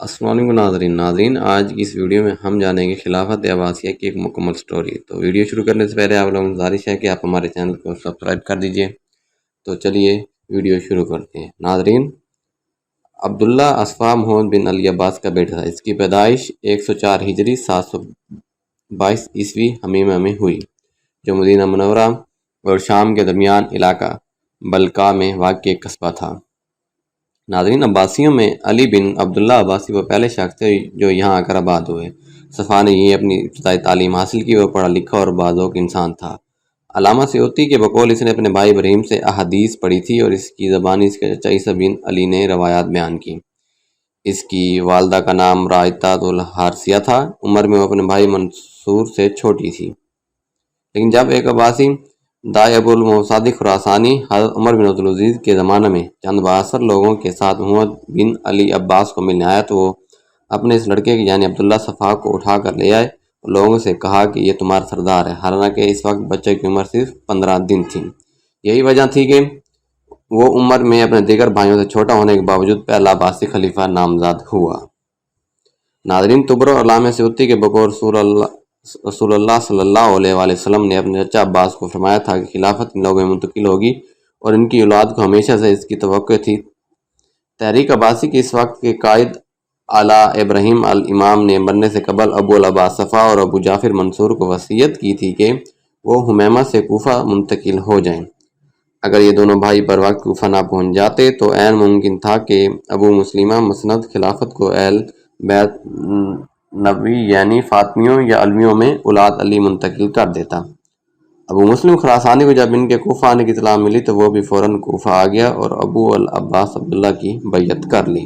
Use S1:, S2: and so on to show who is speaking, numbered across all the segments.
S1: السلام علیکم ناظرین آج کی اس ویڈیو میں ہم جانیں گے خلافت عباسیہ کی ایک مکمل سٹوری۔ تو ویڈیو شروع کرنے سے پہلے آپ لوگوں کو گزارش ہے کہ آپ ہمارے چینل کو سبسکرائب کر دیجئے۔ تو چلیے ویڈیو شروع کرتے ہیں۔ ناظرین، عبداللہ اصفہانی محمد بن علی عباس کا بیٹا تھا۔ اس کی پیدائش 104 ہجری 722 عیسوی حمیمہ میں ہوئی، جو مدینہ منورہ اور شام کے درمیان علاقہ بلقاء میں واقع ایک قصبہ تھا۔ ناظرین، عباسیوں میں علی بن عبداللہ عباسی وہ پہلے شخص تھے جو یہاں آ کر آباد ہوئے۔ صفا نے یہیں اپنی ابتدائی تعلیم حاصل کی۔ وہ پڑھا لکھا اور باذوق انسان تھا۔ علامہ سیوطی کے بقول اس نے اپنے بھائی ابراہیم سے احادیث پڑھی تھی اور اس کی زبانی اس کے چچا عیسیٰ بن علی نے روایات بیان کی۔ اس کی والدہ کا نام رائطۃ الحارثیہ تھا۔ عمر میں وہ اپنے بھائی منصور سے چھوٹی تھی، لیکن جب ایک عباسی دائی ابو المصعد خراسانی حضرت عمر بن عبدالعزیز کے زمانہ میں چند بااثر لوگوں کے ساتھ محمد بن علی عباس کو ملنے آیا تو وہ اپنے اس لڑکے کی یعنی عبداللہ صفا کو اٹھا کر لے آئے اور لوگوں سے کہا کہ یہ تمہارا سردار ہے، حالانکہ اس وقت بچے کی عمر صرف 15 دن تھی۔ یہی وجہ تھی کہ وہ عمر میں اپنے دیگر بھائیوں سے چھوٹا ہونے کے باوجود پہلا عباسی خلیفہ نامزد ہوا۔ ناظرین، تبرع علامہ سیوطی کے بقول رسول اللہ صلی اللہ علیہ وآلہ وسلم نے اپنے چچا عباس کو فرمایا تھا کہ خلافت ان لوگوں میں منتقل ہوگی اور ان کی اولاد کو ہمیشہ سے اس کی توقع تھی۔ تحریک عباسی کے اس وقت کے قائد اعلیٰ ابراہیم الامام نے مرنے سے قبل ابو العباس صفا اور ابو جعفر منصور کو وصیت کی تھی کہ وہ حمیمہ سے کوفہ منتقل ہو جائیں۔ اگر یہ دونوں بھائی بر وقت کوفہ نہ پہنچ جاتے تو عین ممکن تھا کہ ابو مسلمہ مسند خلافت کو اہل بیت نبوی یعنی فاطمیوں یا علویوں میں اولاد علی منتقل کر دیتا۔ ابو مسلم خراسانی کو جب ان کے کوفہ آنے کی اطلاع ملی تو وہ بھی فوراً کوفہ آ گیا اور ابو العباس عبداللہ کی بیعت کر لی۔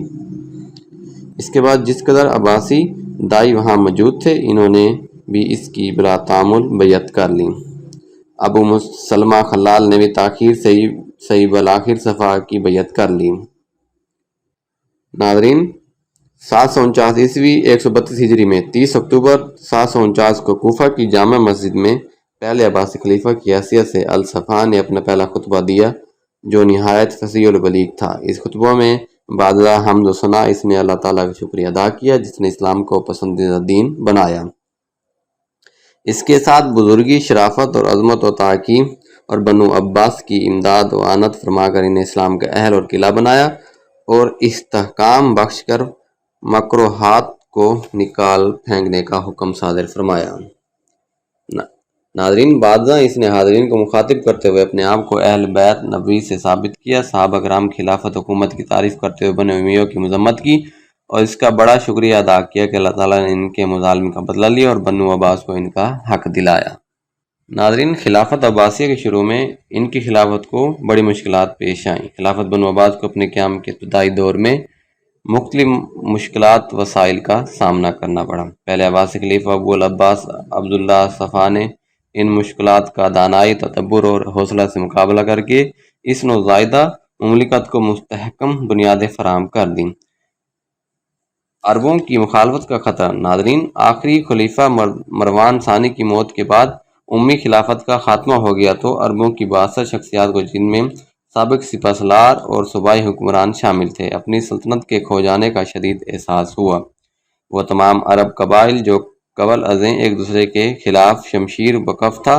S1: اس کے بعد جس قدر عباسی دائی وہاں موجود تھے، انہوں نے بھی اس کی بلا تعامل بیعت کر لی۔ ابو مسلمہ خلال نے بھی تاخیر سے ہی صحیح بالآخر صفا کی بیعت کر لی۔ ناظرین، 749 عیسوی 132 ہجری میں 30 اکتوبر 749 کو کوفہ کی جامع مسجد میں پہلے عباسی خلیفہ کی حیثیت سے الصفا نے اپنا پہلا خطبہ دیا، جو نہایت فصیح البلیغ تھا۔ اس خطبہ میں بعد حمد و ثنا اس نے اللہ تعالیٰ کا شکریہ ادا کیا جس نے اسلام کو پسندیدہ دین بنایا۔ اس کے ساتھ بزرگی، شرافت اور عظمت عطا کی اور بنو عباس کی امداد و اعانت فرما کر انہیں اسلام کا اہل اور قلعہ بنایا اور استحکام بخش کر مکروہات کو نکال پھینکنے کا حکم صادر فرمایا۔ ناظرین، بعد اس نے حاضرین کو مخاطب کرتے ہوئے اپنے آپ کو اہل بیت نبوی سے ثابت کیا، صحابہ کرام کی خلافت حکومت کی تعریف کرتے ہوئے بنو امیہ کی مذمت کی اور اس کا بڑا شکریہ ادا کیا کہ اللہ تعالیٰ نے ان کے مظالم کا بدلہ لیا اور بنو عباس کو ان کا حق دلایا۔ ناظرین، خلافت عباسیہ کے شروع میں ان کی خلافت کو بڑی مشکلات پیش آئیں۔ خلافت بنو عباس کو اپنے قیام کے ابتدائی دور میں مختلف مشکلات وسائل کا سامنا کرنا پڑا۔ پہلے عباسی خلیفہ ابو العباس عبداللہ صفا نے ان مشکلات کا دانائی، تدبر اور حوصلہ سے مقابلہ کر کے اس نوزائیدہ مملکت کو مستحکم بنیادیں فراہم کر دیں۔ عربوں کی مخالفت کا خطرہ۔ ناظرین، آخری خلیفہ مروان ثانی کی موت کے بعد امی خلافت کا خاتمہ ہو گیا تو عربوں کی بااثر شخصیات کو، جن میں سابق سپہ سالار اور صوبائی حکمران شامل تھے، اپنی سلطنت کے کھو جانے کا شدید احساس ہوا۔ وہ تمام عرب قبائل جو قبل ازیں ایک دوسرے کے خلاف شمشیر بکف تھا،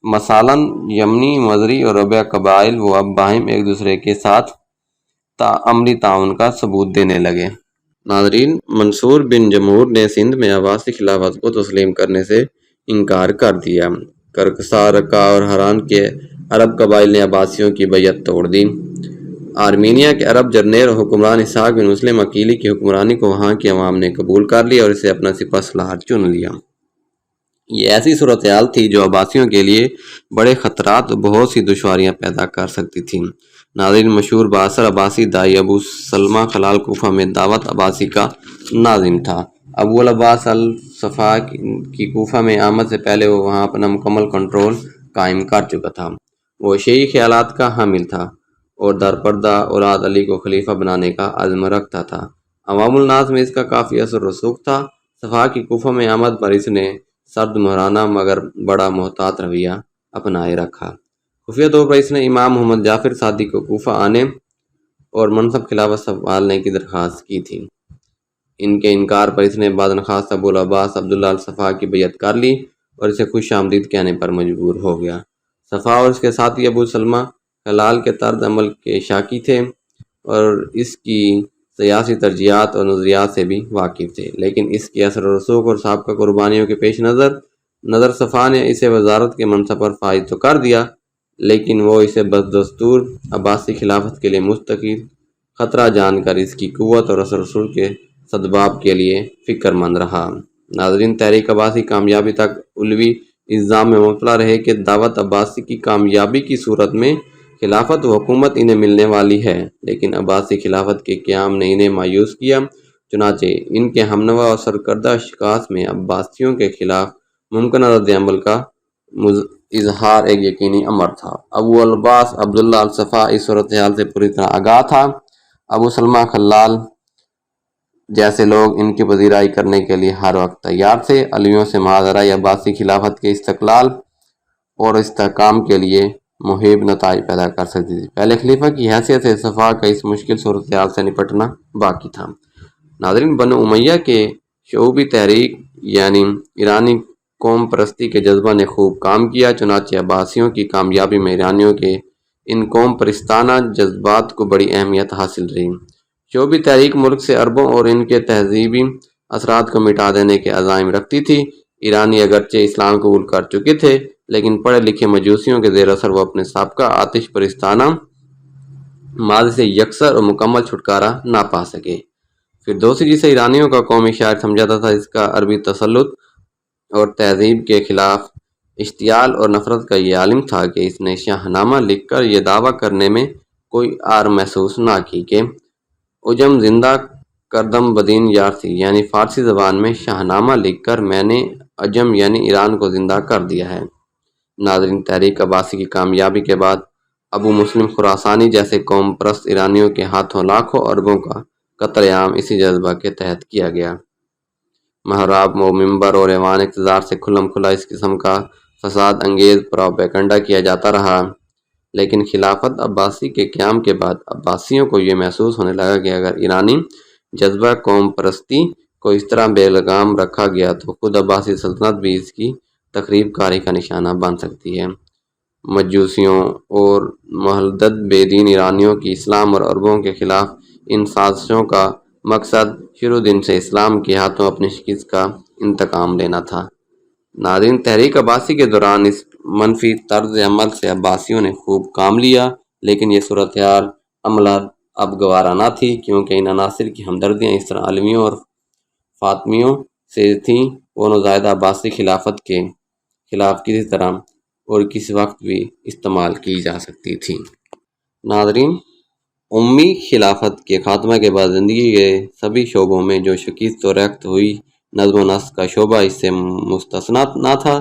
S1: مثلاً یمنی، مزری اور ربیہ قبائل، وہ اب باہم ایک دوسرے کے ساتھ عملی تعاون کا ثبوت دینے لگے۔ ناظرین، منصور بن جمہور نے سندھ میں عباسی خلافت کو تسلیم کرنے سے انکار کر دیا۔ کرکسا، رقہ اور ہران کے عرب قبائل نے عباسیوں کی بیعت توڑ دی۔ آرمینیا کے عرب جرنیل اور حکمران اسحاق بن مسلم عقیلی کی حکمرانی کو وہاں کی عوام نے قبول کر لیا اور اسے اپنا سپہ سالار چن لیا۔ یہ ایسی صورتحال تھی جو عباسیوں کے لیے بڑے خطرات اور بہت سی دشواریاں پیدا کر سکتی تھی۔ ناظرین، مشہور بااثر عباسی دائی ابو سلمہ خلال کوفہ میں دعوت عباسی کا ناظم تھا۔ ابو العباس الصفا کی کوفہ میں آمد سے پہلے وہ وہاں اپنا مکمل کنٹرول قائم کر چکا تھا۔ وہ شیعی خیالات کا حامل تھا اور درپردہ اولاد علی کو خلیفہ بنانے کا عزم رکھتا تھا۔ عوام الناس میں اس کا کافی اثر رسوخ تھا۔ صفا کی کوفہ میں آمد پر اس نے سرد مہرانہ مگر بڑا محتاط رویہ اپنائے رکھا۔ خفیہ طور پر اس نے امام محمد جعفر صادق کو کوفہ آنے اور منصب خلافت سنبھالنے کی درخواست کی تھی۔ ان کے انکار پر اس نے بعد نخواست ابو العباس عبداللہ الصفا کی بیعت کر لی اور اسے خوش آمدید کہنے پر مجبور ہو گیا۔ صفا اور اس کے ساتھی ابو سلمہ خلال کے طرز عمل کے شاکی تھے اور اس کی سیاسی ترجیحات اور نظریات سے بھی واقف تھے، لیکن اس کے اثر و رسوخ اور سابقہ قربانیوں کے پیش نظر صفا نے اسے وزارت کے منصب پر فائز تو کر دیا، لیکن وہ اسے بدستور عباسی خلافت کے لیے مستقل خطرہ جان کر اس کی قوت اور اثر و رسوخ کے سدباب کے لیے فکر مند رہا۔ ناظرین، تحریک عباسی کامیابی تک علوی الزام میں مبتلا رہے کہ دعوت عباسی کی کامیابی کی صورت میں خلافت و حکومت انہیں ملنے والی ہے، لیکن عباسی خلافت کے قیام نے انہیں مایوس کیا۔ چنانچہ ان کے ہمنوا اور سرکردہ اشخاص میں عباسیوں کے خلاف ممکنہ رد عمل کا اظہار ایک یقینی امر تھا۔ ابو العباس عبداللہ الصفا اس صورتحال سے پوری طرح آگاہ تھا۔ ابو سلمہ خلال جیسے لوگ ان کی پذیرائی کرنے کے لیے ہر وقت تیار تھے۔ علویوں سے معاذرہ عباسی خلافت کے استقلال اور استحکام کے لیے محیب نتائج پیدا کر سکتی تھی۔ پہلے خلیفہ کی حیثیت سے صفا کا اس مشکل صورتحال سے نپٹنا باقی تھا۔ ناظرین، بنو امیہ کے شعوبی تحریک یعنی ایرانی قوم پرستی کے جذبہ نے خوب کام کیا، چنانچہ عباسیوں کی کامیابی میں ایرانیوں کے ان قوم پرستانہ جذبات کو بڑی اہمیت حاصل رہی۔ شعوبی تحریک ملک سے عربوں اور ان کے تہذیبی اثرات کو مٹا دینے کے عزائم رکھتی تھی۔ ایرانی اگرچہ اسلام قبول کر چکے تھے، لیکن پڑھے لکھے مجوسیوں کے زیر اثر وہ اپنے سابقہ آتش پرستانہ ماضی سے یکسر اور مکمل چھٹکارا نہ پا سکے۔ فردوسی جسے ایرانیوں کا قومی شاعر سمجھا تھا، اس کا عربی تسلط اور تہذیب کے خلاف اشتعال اور نفرت کا یہ عالم تھا کہ اس نے شاہ نامہ لکھ کر یہ دعویٰ کرنے میں کوئی عار محسوس نہ کی کہ عجم زندہ کردم بدین یار تھی، یعنی فارسی زبان میں شاہ نامہ لکھ کر میں نے عجم یعنی ایران کو زندہ کر دیا ہے۔ ناظرین، تحریک عباسی کی کامیابی کے بعد ابو مسلم خراسانی جیسے قوم پرست ایرانیوں کے ہاتھوں لاکھوں عربوں کا قتل عام اسی جذبہ کے تحت کیا گیا۔ محراب و منبر اور ایوان اقتدار سے کھلم کھلا اس قسم کا فساد انگیز پروپیگنڈا کیا جاتا رہا، لیکن خلافت عباسی کے قیام کے بعد عباسیوں کو یہ محسوس ہونے لگا کہ اگر ایرانی جذبہ قوم پرستی کو اس طرح بے لگام رکھا گیا تو خود عباسی سلطنت بھی اس کی تخریب کاری کا نشانہ بن سکتی ہے۔ مجوسیوں اور محدد بے دین ایرانیوں کی اسلام اور عربوں کے خلاف ان سازشوں کا مقصد شروع دن سے اسلام کے ہاتھوں اپنی شکست کا انتقام لینا تھا۔ ناظرین، تحریک عباسی کے دوران اس منفی طرز عمل سے عباسیوں نے خوب کام لیا، لیکن یہ صورتحال عملہ اب گوارا نہ تھی، کیونکہ ان عناصر کی ہمدردیاں اس طرح علویوں اور فاطمیوں سے تھیں وہ نوزائیدہ عباسی خلافت کے خلاف کسی طرح اور کسی وقت بھی استعمال کی جا سکتی تھی۔ ناظرین، امی خلافت کے خاتمہ کے بعد زندگی کے سبھی شعبوں میں جو شکست و رخت ہوئی، نظم و نسق کا شعبہ اس سے مستثنیٰ نہ تھا۔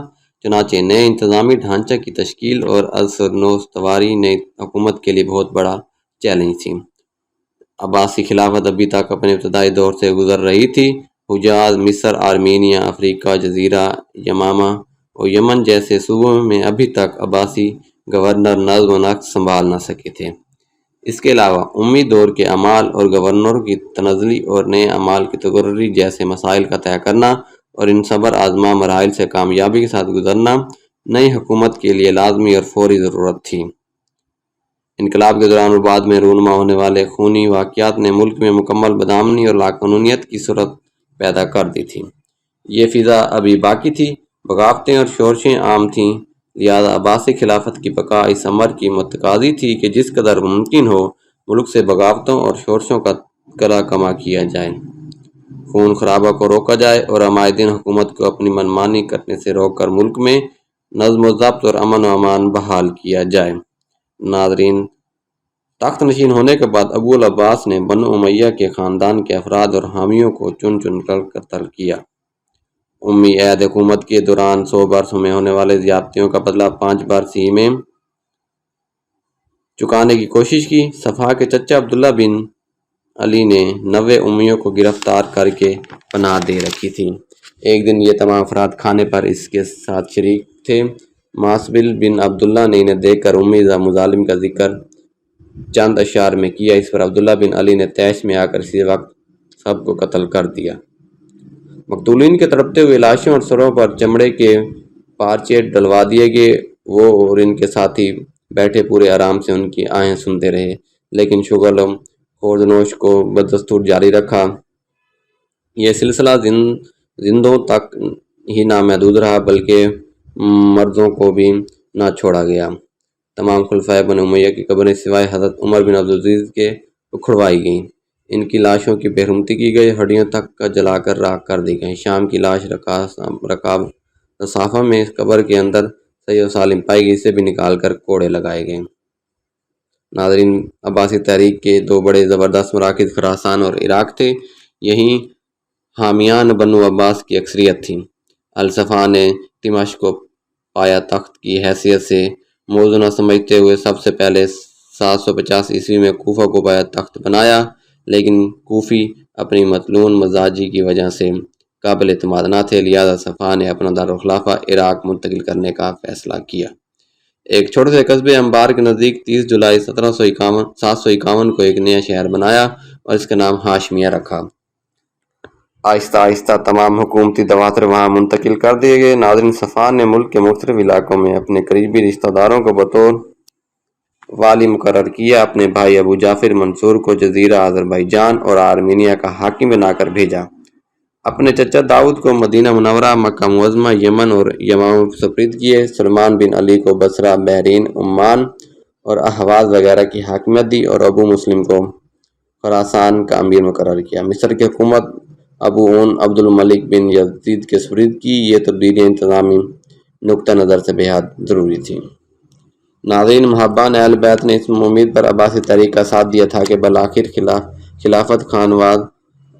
S1: چنانچہ نئے انتظامی ڈھانچے کی تشکیل اور اثر نو استواری نئی حکومت کے لیے بہت بڑا چیلنج تھی۔ عباسی خلافت ابھی تک اپنے ابتدائی دور سے گزر رہی تھی۔ حجاز، مصر، آرمینیا، افریقہ، جزیرہ یمامہ اور یمن جیسے صوبوں میں ابھی تک عباسی گورنر نظم و نسق سنبھال نہ سکے تھے۔ اس کے علاوہ امی دور کے اعمال اور گورنروں کی تنزلی اور نئے اعمال کی تقرری جیسے مسائل کا طے کرنا اور ان صبر آزما مراحل سے کامیابی کے ساتھ گزرنا نئی حکومت کے لیے لازمی اور فوری ضرورت تھی۔ انقلاب کے دوران اور بعد میں رونما ہونے والے خونی واقعات نے ملک میں مکمل بدامنی اور لاقانونیت کی صورت پیدا کر دی تھی۔ یہ فضا ابھی باقی تھی، بغاوتیں اور شورشیں عام تھیں، لہذا عباسی خلافت کی بقا اس امر کی متقاضی تھی کہ جس قدر ممکن ہو ملک سے بغاوتوں اور شورشوں کا گلا کما کیا جائے، خون خرابہ کو روکا جائے اور عمائدین حکومت کو اپنی منمانی کرنے سے روک کر ملک میں نظم و ضبط اور امن و امان بحال کیا جائے۔ ناظرین، تخت نشین ہونے کے بعد ابو العباس نے بنو امیہ کے خاندان کے افراد اور حامیوں کو چن چن کر قتل کیا۔ امی عہد حکومت کے دوران 100 برسوں میں ہونے والے زیادتیوں کا بدلہ 5 برس ہی میں چکانے کی کوشش کی۔ صفا کے چچا عبداللہ بن علی نے 90 امیوں کو گرفتار کر کے پناہ دے رکھی تھی۔ ایک دن یہ تمام افراد کھانے پر اس کے ساتھ شریک تھے۔ ماسبل بن عبداللہ نے انہیں دیکھ کر امی مظالم کا ذکر چند اشعار میں کیا۔ اس پر عبداللہ بن علی نے طیش میں آ کر اسی وقت سب کو قتل کر دیا۔ مقتولین کے تڑپتے ہوئے لاشوں اور سروں پر چمڑے کے پارچے ڈلوا دیے گئے۔ وہ اور ان کے ساتھی بیٹھے پورے آرام سے ان کی آہیں سنتے رہے، لیکن شغل و خوردنوش کو بدستور جاری رکھا۔ یہ سلسلہ زندوں تک ہی نہ محدود رہا بلکہ مردوں کو بھی نہ چھوڑا گیا۔ تمام خلفائے بنی امیہ کی قبریں سوائے حضرت عمر بن عبدالعزیز کے اکھڑوائی گئیں۔ ان کی لاشوں کی بےرحمتی کی گئی، ہڈیوں تک کا جلا کر راکھ کر دی گئیں۔ شام کی لاش رصافہ میں قبر کے اندر صحیح و سالم پائی گئی، اسے بھی نکال کر کوڑے لگائے گئے۔ ناظرین، عباسی تحریک کے دو بڑے زبردست مراکز خراسان اور عراق تھے۔ یہیں حامیان بنو عباس کی اکثریت تھی۔ الصفا نے دمشق کو پایا تخت کی حیثیت سے موزوں نہ سمجھتے ہوئے سب سے پہلے 750 عیسوی میں کوفہ کو پایا تخت بنایا، لیکن کوفی اپنی مطلون مزاجی کی وجہ سے قابل اعتماد نہ تھے، لہذا صفا نے اپنا دارالخلافہ عراق منتقل کرنے کا فیصلہ کیا۔ ایک چھوٹے سے قصبے انبار کے نزدیک 30 جولائی 751 کو ایک نیا شہر بنایا اور اس کا نام ہاشمیہ رکھا۔ آہستہ آہستہ تمام حکومتی دفاتر وہاں منتقل کر دیے گئے۔ ناظرین، صفا نے ملک کے مختلف علاقوں میں اپنے قریبی رشتہ داروں کو بطور والی مقرر کیا۔ اپنے بھائی ابو جعفر منصور کو جزیرہ آذربائیجان اور آرمینیا کا حاکم بنا کر بھیجا۔ اپنے چچا داؤد کو مدینہ منورہ، مکہ معظمہ، یمن اور یمامہ سپرد کیے۔ سلمان بن علی کو بصرہ، بحرین، عمان اور احواز وغیرہ کی حاکمیت دی اور ابو مسلم کو خراسان کا امیر مقرر کیا۔ مصر کی حکومت ابو اون عبد الملک بن یزید کے سپرد کی۔ یہ تبدیلیاں انتظامی نقطہ نظر سے بے حد ضروری تھیں۔ ناظرین، محبان اہل بیت نے اس امید پر عباسی تحریک کا ساتھ دیا تھا کہ بالآخر خلافت خانواد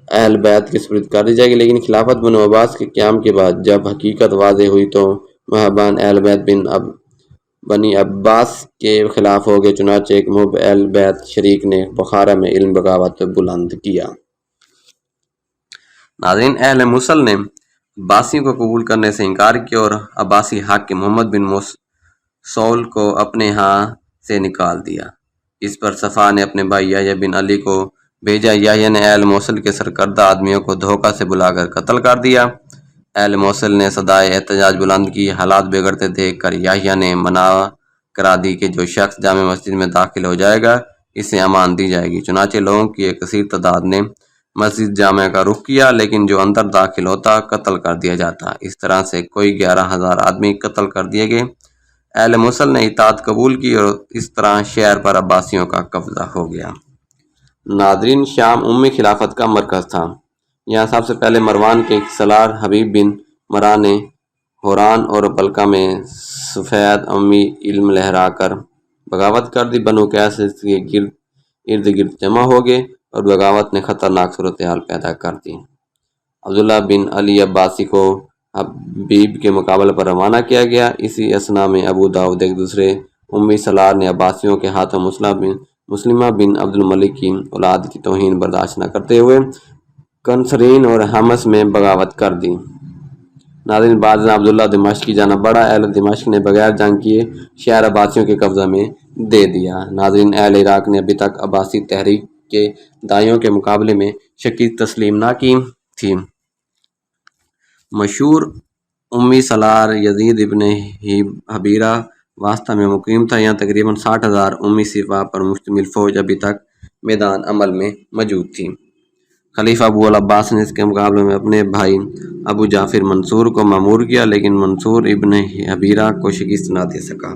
S1: اہل بیت کے سپرد کر دی جائے گی، لیکن خلافت بنو عباس کے قیام کے بعد جب حقیقت واضح ہوئی تو محبان اہل بیت بنی عباس کے خلاف ہو گئے۔ چنانچہ ایک محب اہل بیت شریک نے بخارا میں علم بغاوت بلند کیا۔ ناظرین، اہل موصل نے عباسیوں کو قبول کرنے سے انکار کیا اور عباسی حاکم محمد بن موصول کو اپنے ہاں سے نکال دیا۔ اس پر صفا نے اپنے بھائی یحییٰ بن علی کو بھیجا۔ یحییٰ نے اہل موصل کے سرکردہ آدمیوں کو دھوکہ سے بلا کر قتل کر دیا۔ اہل موصل نے صدائے احتجاج بلند کی۔ حالات بگڑتے دیکھ کر یحییٰ نے منع کرا دی کہ جو شخص جامع مسجد میں داخل ہو جائے گا اسے امان دی جائے گی۔ چنانچہ لوگوں کی ایک کثیر تعداد نے مسجد جامع کا رخ کیا، لیکن جو اندر داخل ہوتا قتل کر دیا جاتا۔ اس طرح سے کوئی 11,000 آدمی قتل کر دیے گئے۔ اہل موصل نے اطاعت قبول کی اور اس طرح شہر پر عباسیوں کا قبضہ ہو گیا۔ ناظرین، شام امی خلافت کا مرکز تھا۔ یہاں سب سے پہلے مروان کے سالار حبیب بن مرہ نے حوران اور بلقا میں سفید امی علم لہرا کر بغاوت کر دی۔ بنو قیس اس کے ارد گرد جمع ہو گئے اور بغاوت نے خطرناک صورتحال پیدا کر دی۔ عبداللہ بن علی عباسی کو حبیب کے مقابلے پر روانہ کیا گیا۔ اسی اثنا میں ابو داؤد ایک دوسرے امی سالار نے عباسیوں کے ہاتھوں مسلمہ بن عبد الملک کی اولاد کی توہین برداشت نہ کرتے ہوئے کنسرین اور حمص میں بغاوت کر دی۔ ناظرین، بعد ازاں عبداللہ دمشق کی جانب بڑھا۔ اہل دمشق نے بغیر جنگ کیے شہر عباسیوں کے قبضہ میں دے دیا۔ ناظرین، اہل عراق نے ابھی تک عباسی تحریک کے داعیوں کے مقابلے میں شکست تسلیم نہ کی تھی۔ مشہور امی سالار یزید ابن حبیرہ واسطہ میں مقیم تھا۔ یہاں تقریباً 60,000 امی سپاہ پر مشتمل فوج ابھی تک میدان عمل میں موجود تھی۔ خلیفہ ابو العباس نے اس کے مقابلے میں اپنے بھائی ابو جعفر منصور کو مامور کیا، لیکن منصور ابن حبیرہ کو شکست نہ دے سکا۔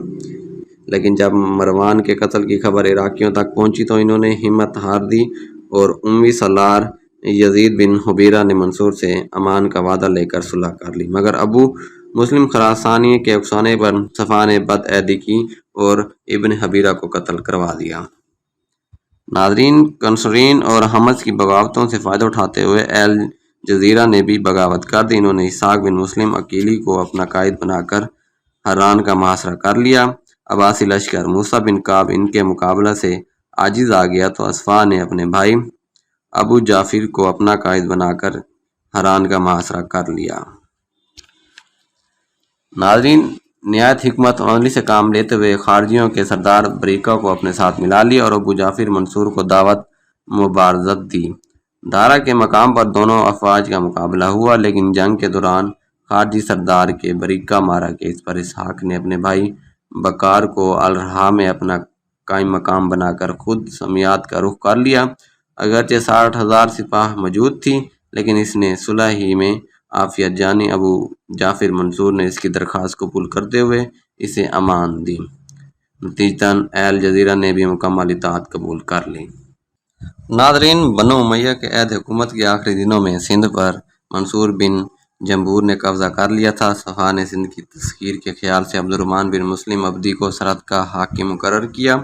S1: لیکن جب مروان کے قتل کی خبر عراقیوں تک پہنچی تو انہوں نے ہمت ہار دی اور امی سالار یزید بن حبیرہ نے منصور سے امان کا وعدہ لے کر صلح کر لی، مگر ابو مسلم خراسانی کے اکسانے پر صفا نے بد عہدی کی اور ابن حبیرہ کو قتل کروا دیا۔ ناظرین، کنسرین اور حمص کی بغاوتوں سے فائدہ اٹھاتے ہوئے اہل جزیرہ نے بھی بغاوت کر دی۔ انہوں نے اسحاق بن مسلم عقیلی کو اپنا قائد بنا کر حران کا محاصرہ کر لیا۔ عباسی لشکر موسیٰ بن کعب ان کے مقابلہ سے عاجز آ گیا تو صفا نے اپنے بھائی ابو جعفر کو اپنا قائد بنا کر حران کا محاصرہ کر لیا۔ ناظرین، نہایت حکمت اور عملی سے کام لیتے ہوئے خارجیوں کے سردار بریکہ کو اپنے ساتھ ملا لیا اور ابو جعفر منصور کو دعوت مبارزت دی۔ دارا کے مقام پر دونوں افواج کا مقابلہ ہوا، لیکن جنگ کے دوران خارجی سردار کے بریکہ مارا کیس پر اسحاق نے اپنے بھائی بکار کو الرحا میں اپنا قائم مقام بنا کر خود سمیات کا رخ کر لیا۔ اگرچہ 60,000 سپاہ موجود تھی، لیکن اس نے صلح ہی میں عافیت جانی ابو جعفر منصور نے اس کی درخواست قبول کرتے ہوئے اسے امان دی۔ نتیجتاً اہل جزیرہ نے بھی مکمل اطاعت قبول کر لی۔ ناظرین، بنو امیہ کے عہد حکومت کے آخری دنوں میں سندھ پر منصور بن جمبور نے قبضہ کر لیا تھا۔ صفا نے سندھ کی تسخیر کے خیال سے عبد الرحمن بن مسلم عبدی کو سرحد کا حاکم مقرر کیا۔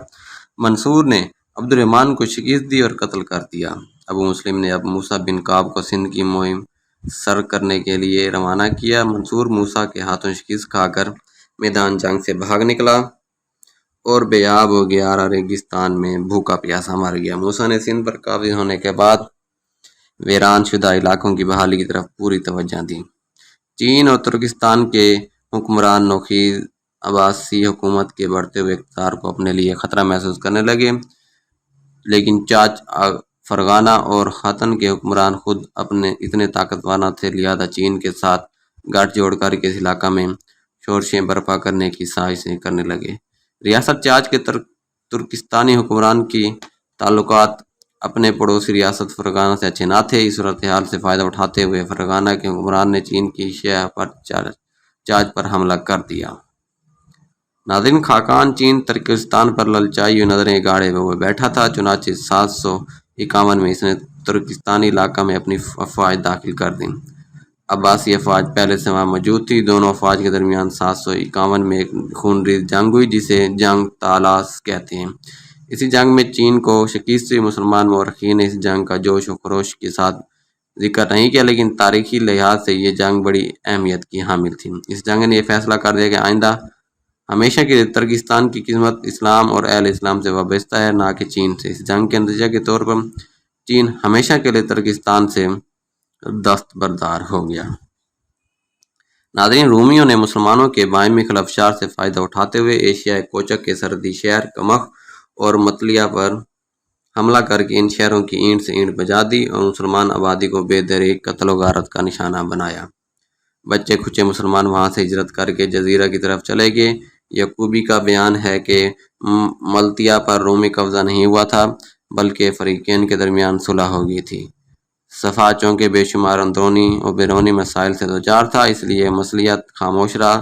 S1: منصور نے عبد الرحمن کو شکست دی اور قتل کر دیا۔ ابو مسلم نے اب موسیٰ بن کعب کو سندھ کی مہم سر کرنے کے لیے روانہ کیا۔ منصور موسیٰ کے ہاتھوں شکست کھا کر میدان جنگ سے بھاگ نکلا اور بے آب و گیارہ ریگستان میں بھوکا پیاسا مر گیا۔ موسیٰ نے سندھ پر قابض ہونے کے بعد ویران شدہ علاقوں کی بحالی کی طرف پوری توجہ دی۔ چین اور ترکستان کے حکمران نوخیز عباسی حکومت کے بڑھتے ہوئے اقتدار کو اپنے لیے خطرہ محسوس کرنے لگے، لیکن چاچ فرغانہ اور ختن کے حکمران خود اپنے اتنے طاقتور نہ تھے، لہذا چین کے ساتھ گٹھ جوڑ کر کے اس علاقہ میں شورشیں برپا کرنے کی سازشیں کرنے لگے۔ ریاست چاچ کے ترکستانی حکمران کی تعلقات اپنے پڑوسی ریاست فرغانہ سے اچھے نہ تھے۔ اس صورتحال سے فائدہ اٹھاتے ہوئے فرغانہ کے حکمران نے چین کی شہ پر چاچ پر حملہ کر دیا۔ ناظرین، خاقان چین ترکستان پر للچائی ہوئی نظریں گاڑے ہوئے بیٹھا تھا، چنانچہ 751 میں اس نے ترکستانی علاقہ میں اپنی افواج داخل کر دیں۔ عباسی افواج پہلے سے وہاں موجود تھی۔ دونوں افواج کے درمیان 751 میں ایک خونریز جنگ ہوئی جسے جنگ تالاس کہتے ہیں۔ اسی جنگ میں چین کو شکست ہوئی۔ مسلمان مورخین نے اس جنگ کا جوش و خروش کے ساتھ ذکر نہیں کیا، لیکن تاریخی لحاظ سے یہ جنگ بڑی اہمیت کی حامل تھی۔ اس جنگ نے یہ فیصلہ کر دیا کہ آئندہ ہمیشہ کے لیے ترکستان کی قسمت اسلام اور اہل اسلام سے وابستہ ہے، نہ کہ چین سے۔ اس جنگ کے نتیجے کے طور پر چین ہمیشہ کے لیے ترکستان سے دستبردار ہو گیا۔ ناظرین، رومیوں نے مسلمانوں کے باہمی خلفشار سے فائدہ اٹھاتے ہوئے ایشیائے کوچک کے سرحدی شہر کمخ اور مطلیہ پر حملہ کر کے ان شہروں کی اینٹ سے اینٹ بجا دی اور مسلمان آبادی کو بے دریغ قتل و غارت کا نشانہ بنایا۔ بچے کھچے مسلمان وہاں سے ہجرت کر کے جزیرہ کی طرف چلے گئے۔ یعقوبی کا بیان ہے کہ ملتیہ پر رومی قبضہ نہیں ہوا تھا، بلکہ فریقین کے درمیان صلح ہو گئی تھی۔ صفا چونکہ بے شمار اندرونی و بیرونی مسائل سے دوچار تھا، اس لیے مصلحت خاموش رہا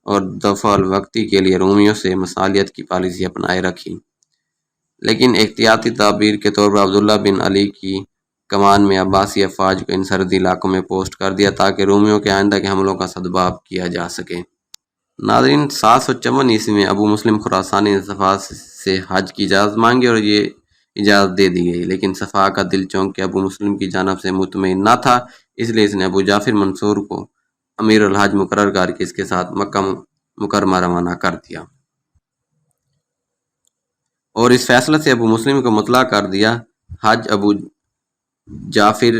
S1: اور دفع الوقتی کے لیے رومیوں سے مصالحت کی پالیسی اپنائے رکھی، لیکن احتیاطی تدابیر کے طور پر عبداللہ بن علی کی کمان میں عباسی افواج کو ان سرحدی علاقوں میں پوسٹ کر دیا تاکہ رومیوں کے آئندہ کے حملوں کا سدباب کیا جا سکے۔ ناظرین، 754 عیسوی میں ابو مسلم خراسانی نے صفا سے حج کی اجازت مانگی اور یہ اجازت دے دی گئی، لیکن صفا کا دل چونک کے ابو مسلم کی جانب سے مطمئن نہ تھا، اس لیے اس نے ابو جعفر منصور کو امیر الحج مقرر کر کے اس کے ساتھ مکہ مکرمہ روانہ کر دیا اور اس فیصلے سے ابو مسلم کو مطلع کر دیا حج ابو جعفر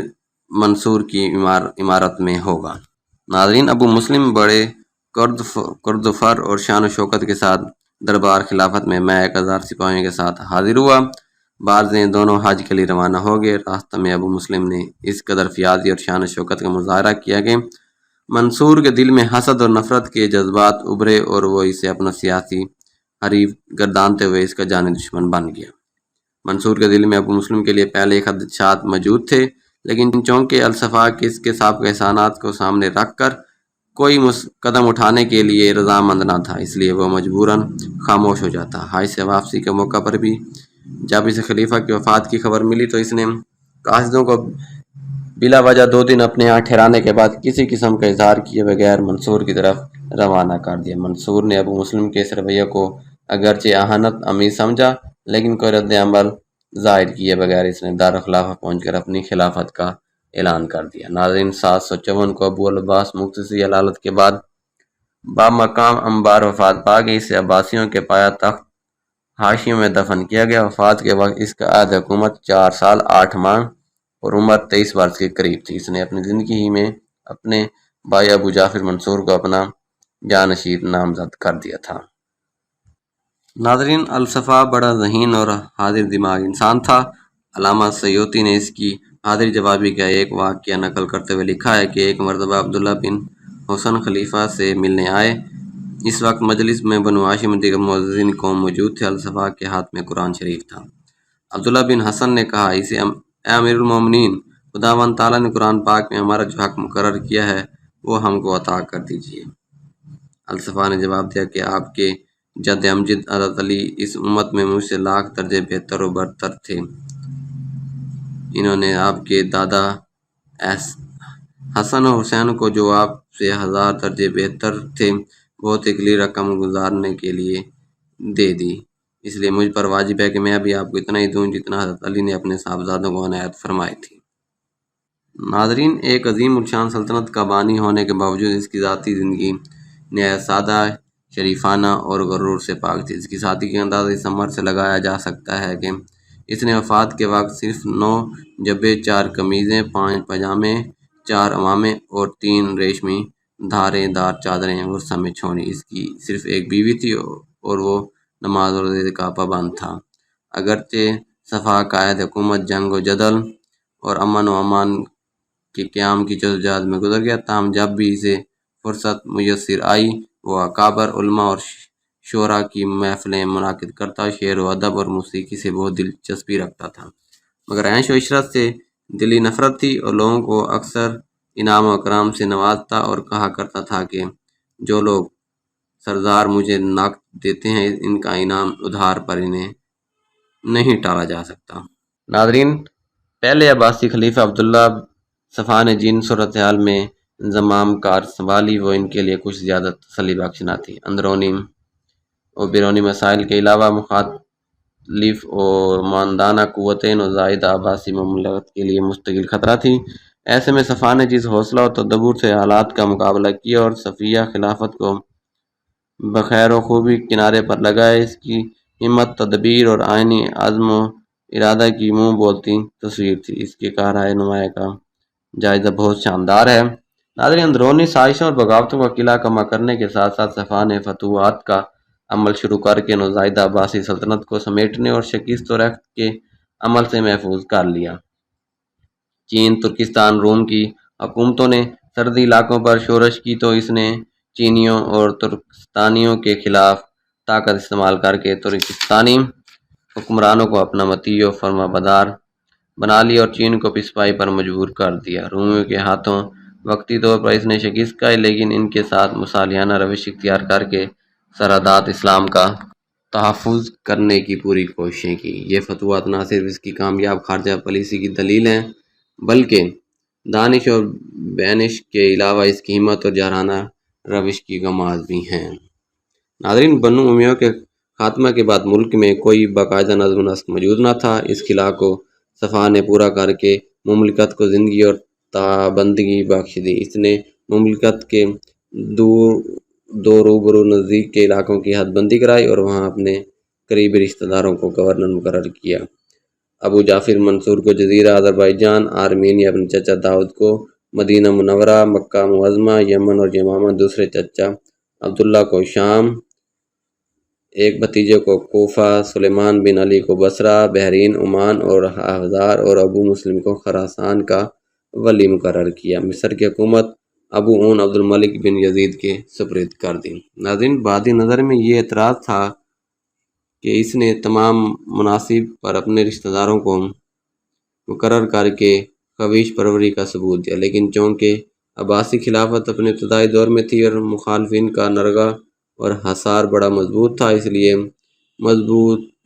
S1: منصور کی عمارت میں ہوگا۔ ناظرین، ابو مسلم بڑے کرد و فر اور شان و شوکت کے ساتھ دربار خلافت میں 1000 سپاہیوں کے ساتھ حاضر ہوا۔ بارزیں دونوں حج کے لیے روانہ ہو گئے۔ راستہ میں ابو مسلم نے اس قدر فیاضی اور شان و شوکت کا مظاہرہ کیا کہ منصور کے دل میں حسد اور نفرت کے جذبات ابھرے اور وہ اسے اپنا سیاسی حریف گردانتے ہوئے اس کا جانی دشمن بن گیا۔ منصور کے دل میں ابو مسلم کے لیے پہلے خدشات موجود تھے، لیکن چونکہ الصفا اس کے سابقہ احسانات کو سامنے رکھ کر کوئی قدم اٹھانے کے لیے رضامند نہ تھا، اس لیے وہ مجبوراً خاموش ہو جاتا۔ حج سے واپسی کے موقع پر بھی جب اسے خلیفہ کی وفات کی خبر ملی تو اس نے قاصدوں کو بلا وجہ 2 دن اپنے یہاں ٹھہرانے کے بعد کسی قسم کا اظہار کیے بغیر منصور کی طرف روانہ کر دیا۔ منصور نے ابو مسلم کے اس رویے کو اگرچہ اہانت آمیز سمجھا، لیکن کوئی رد عمل ظاہر کیے بغیر اس نے دارالخلافہ پہنچ کر اپنی خلافت کا اعلان کر دیا۔ ناظرین، 754 کو ابو العباس مقتدی علالت کے بعد بمقام انبار وفات پا گئی۔ اسے عباسیوں کے پایہ تخت حاشیوں میں دفن کیا گیا۔ وفات کے وقت اس کا عہد حکومت 4 سال 8 ماہ اور عمر 23 برس کے قریب تھی۔ اس نے اپنی زندگی ہی میں اپنے بھائی ابو جعفر منصور کو اپنا جانشین نامزد کر دیا تھا۔ ناظرین، الصفا بڑا ذہین اور حاضر دماغ انسان تھا۔ علامہ سیوطی نے اس کی حاضری جوابی کا ایک واقعہ نقل کرتے ہوئے لکھا ہے کہ ایک مرتبہ عبداللہ بن حسن خلیفہ سے ملنے آئے۔ اس وقت مجلس میں بنو ہاشم و دیگر معززین قوم موجود تھے۔ الصفا کے ہاتھ میں قرآن شریف تھا۔ عبداللہ بن حسن نے کہا، اے امیر المومنین، خداوند تعالیٰ نے قرآن پاک میں ہمارا جو حق مقرر کیا ہے وہ ہم کو عطا کر دیجیے۔ الصفا نے جواب دیا کہ آپ کے جد امجد حضرت علی اس امت میں مجھ سے لاکھ درجے بہتر و برتر تھے۔ انہوں نے آپ کے دادا حسن و حسین کو جو آپ سے 1000 درجے بہتر تھے بہت اکلی رقم گزارنے کے لیے دے دی، اس لیے مجھ پر واجب ہے کہ میں بھی آپ کو اتنا ہی دوں جتنا حضرت علی نے اپنے صاحبزادوں کو عنایت فرمائی تھی۔ ناظرین، ایک عظیم الشان سلطنت کا بانی ہونے کے باوجود اس کی ذاتی زندگی نہایت سادہ، شریفانہ اور غرور سے پاک تھی۔ اس کی سادگی کا اندازہ اس امر سے لگایا جا سکتا ہے کہ اس نے وفات کے وقت صرف 9 جبے، 4 قمیضیں، 5 پاجامے، 4 عمامے اور 3 ریشمی دھارے دار چادریں غرصہ میں چھوڑیں۔ اس کی صرف ایک بیوی تھی اور وہ نماز اور روزے کا پابند تھا۔ اگرچہ صفا قائد حکومت جنگ و جدل اور امن و امان کے قیام کی جدوجہد میں گزر گیا، تاہم جب بھی اسے فرصت میسر آئی وہ اکابر علماء اور شعراء کی محفلیں منعقد کرتا، شعر و ادب اور موسیقی سے بہت دلچسپی رکھتا تھا، مگر عیش و عشرت سے دلی نفرت تھی اور لوگوں کو اکثر انعام و اکرام سے نوازتا اور کہا کرتا تھا کہ جو لوگ سردار مجھے نقد دیتے ہیں ان کا انعام ادھار پر انہیں نہیں ٹالا جا سکتا۔ ناظرین، پہلے عباسی خلیفہ عبداللہ صفا نے جن صورتحال میں زمام کار سنبھالی وہ ان کے لیے کچھ زیادہ تسلی بخش نہ تھی۔ اندرونی اور بیرونی مسائل کے علاوہ مخالف اور ماندانہ قوتیں و زائدہ عباسی مملکت کے لیے مستقل خطرہ تھی۔ ایسے میں صفا نے جس حوصلہ و تدبر سے حالات کا مقابلہ کیا اور صفیہ خلافت کو بخیر و خوبی کنارے پر لگائے، اس کی ہمت، تدبیر اور آئینی عزم و ارادہ کی منہ بولتی تصویر تھی۔ اس کے کارۂ نمایاں کا جائزہ بہت شاندار ہے۔ ناظرین، اندرونی سازشوں اور بغاوتوں کا قلعہ کما کرنے کے ساتھ ساتھ صفا نے فتوحات کا عمل شروع کر کے نوزائیدہ عباسی سلطنت کو سمیٹنے اور شکست و رفت کے عمل سے محفوظ کر لیا۔ چین، ترکستان، روم کی حکومتوں نے سرحدی علاقوں پر شورش کی تو اس نے چینیوں اور ترکستانیوں کے خلاف طاقت استعمال کر کے ترکستانی حکمرانوں کو اپنا مطیع و فرمانبردار بنا لیا اور چین کو پسپائی پر مجبور کر دیا۔ رومیوں کے ہاتھوں وقتی طور پر اس نے شکست کھائی، لیکن ان کے ساتھ مصالحانہ روش اختیار کر کے سرحدات اسلام کا تحفظ کرنے کی پوری کوششیں کی۔ یہ فتوحات نہ صرف اس کی کامیاب خارجہ پالیسی کی دلیل ہیں بلکہ دانش اور بینش کے علاوہ اس کی ہمت اور جارحانہ روش کی گماز بھی ہیں۔ ناظرین، بنو امیہ کے خاتمہ کے بعد ملک میں کوئی باقاعدہ نظم و نسق موجود نہ تھا۔ اس خلا کو صفا نے پورا کر کے مملکت کو زندگی اور تابندگی بخش دی۔ اس نے مملکت کے دو روبرو نزدیک کے علاقوں کی حد بندی کرائی اور وہاں اپنے قریبی رشتہ داروں کو گورنر مقرر کیا۔ ابو جعفر منصور کو جزیرہ آذربائیجان، آرمینیا اپنے چچا داؤد کو مدینہ منورہ، مکہ معظمہ، یمن اور یمامہ دوسرے چچا عبداللہ کو شام، ایک بھتیجے کو کوفہ، سلیمان بن علی کو بصرہ، بحرین، عمان اور حضار اور ابو مسلم کو خراسان کا ولی مقرر کیا۔ مصر کی حکومت ابو عون عبد الملک بن یزید کے سپرد کر دی۔ ناظرین، بادی نظر میں یہ اعتراض تھا کہ اس نے تمام مناصب پر اپنے رشتہ داروں کو مقرر کر کے خویش پروری کا ثبوت دیا، لیکن چونکہ عباسی خلافت اپنے ابتدائی دور میں تھی اور مخالفین کا نرغہ اور حصار بڑا مضبوط تھا، اس لیے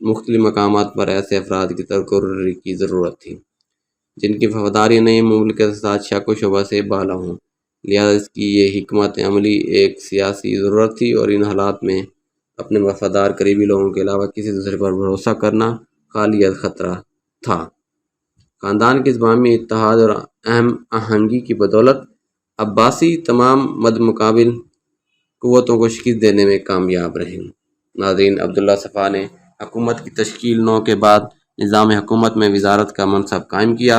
S1: مختلف مقامات پر ایسے افراد کی تقرری کی ضرورت تھی جن کی وفاداری نئی مملکت کے ساتھ شک و شبہ سے بالا ہوں۔ لہذا اس کی یہ حکمت عملی ایک سیاسی ضرورت تھی اور ان حالات میں اپنے وفادار قریبی لوگوں کے علاوہ کسی دوسرے پر بھروسہ کرنا خالی از خطرہ تھا۔ خاندان کے اس باہمی اتحاد اور اہم آہنگی کی بدولت عباسی تمام مد مقابل قوتوں کو شکست دینے میں کامیاب رہے۔ ناظرین، عبداللہ صفا نے حکومت کی تشکیل 9 کے بعد نظام حکومت میں وزارت کا منصب قائم کیا۔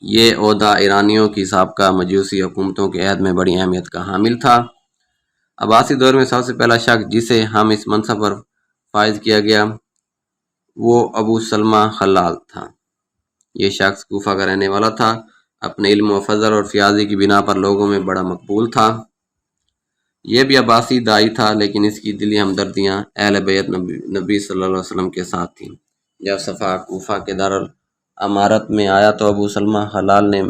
S1: یہ عہدہ ایرانیوں کی سابقہ مجوسی حکومتوں کے عہد میں بڑی اہمیت کا حامل تھا۔ عباسی دور میں سب سے پہلا شخص جسے ہم اس منصب پر فائز کیا گیا وہ ابو سلمہ خلال تھا۔ یہ شخص کوفہ کا رہنے والا تھا، اپنے علم و فضل اور فیاضی کی بنا پر لوگوں میں بڑا مقبول تھا۔ یہ بھی عباسی دائی تھا، لیکن اس کی دلی ہمدردیاں اہل بیت نبی صلی اللہ علیہ وسلم کے ساتھ تھیں۔ جب صفا کوفہ کے دارالامارت میں آیا تو ابو سلمہ خلال نے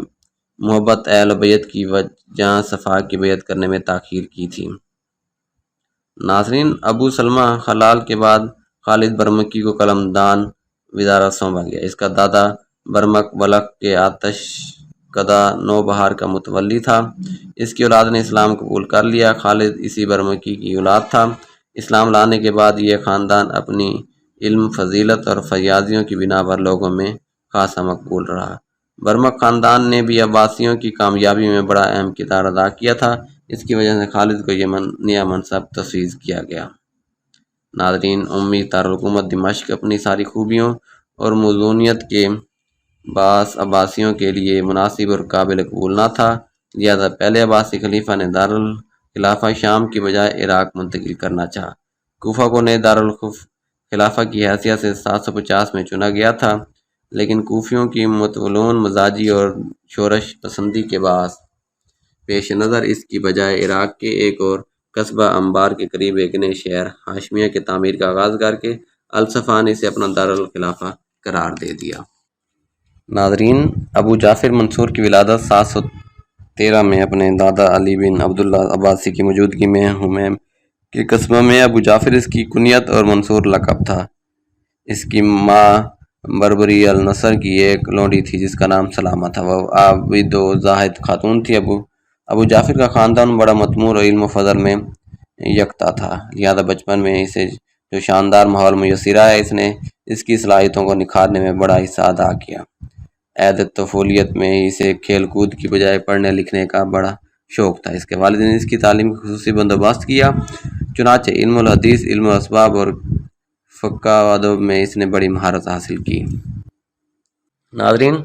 S1: محبت اہل بیت کی وجہ صفا کی بیعت کرنے میں تاخیر کی تھی۔ ناظرین، ابو سلمہ خلال کے بعد خالد برمکی کو قلمدان وزارت سونپا گیا۔ اس کا دادا برمک بلخ کے آتش کدہ نوبہار کا متولی تھا۔ اس کی اولاد نے اسلام قبول کر لیا۔ خالد اسی برمکی کی اولاد تھا۔ اسلام لانے کے بعد یہ خاندان اپنی علم، فضیلت اور فیاضیوں کی بنا پر لوگوں میں خاصا مقبول رہا۔ برمک خاندان نے بھی عباسیوں کی کامیابی میں بڑا اہم کردار ادا کیا تھا۔ اس کی وجہ سے خالد کو یہ نیا منصب تفویض کیا گیا۔ ناظرین، امی دارالحکومت دمشق اپنی ساری خوبیوں اور موزونیت کے باعث عباسیوں کے لیے مناسب اور قابل قبول نہ تھا، لہذا پہلے عباسی خلیفہ نے دارالخلافہ شام کی بجائے عراق منتقل کرنا چاہا۔ کوفہ کو نئے دارالخلافہ کی حیثیت سے 750 میں چنا گیا تھا، لیکن کوفیوں کی متولون مزاجی اور شورش پسندی کے باعث پیش نظر اس کی بجائے عراق کے ایک اور قصبہ انبار کے قریب ایک نئے شہر ہاشمیہ کی تعمیر کا آغاز کر کے الصفا نے اسے اپنا دارالخلافہ قرار دے دیا۔ ناظرین، ابو جعفر منصور کی ولادت 713 میں اپنے دادا علی بن عبداللہ عباسی کی موجودگی میں حمیم کے قصبہ میں۔ ابو جعفر اس کی کنیت اور منصور لقب تھا۔ اس کی ماں بربری النصر کی ایک لونڈی تھی جس کا نام سلامہ تھا۔ وہ عابد و زاہد خاتون تھی۔ ابو جعفر کا خاندان بڑا متمور اور علم و فضل میں یکتا تھا، لہذا بچپن میں اسے جو شاندار ماحول میسر آیا، اس نے اس کی صلاحیتوں کو نکھارنے میں بڑا حصہ ادا کیا۔ عہد طفولیت میں ہی اسے کھیل کود کی بجائے پڑھنے لکھنے کا بڑا شوق تھا۔ اس کے والد نے اس کی تعلیم کا خصوصی بندوبست کیا، چنانچہ علم الحدیث، علم اسباب اور فقہ و ادب میں اس نے بڑی مہارت حاصل کی۔ ناظرین،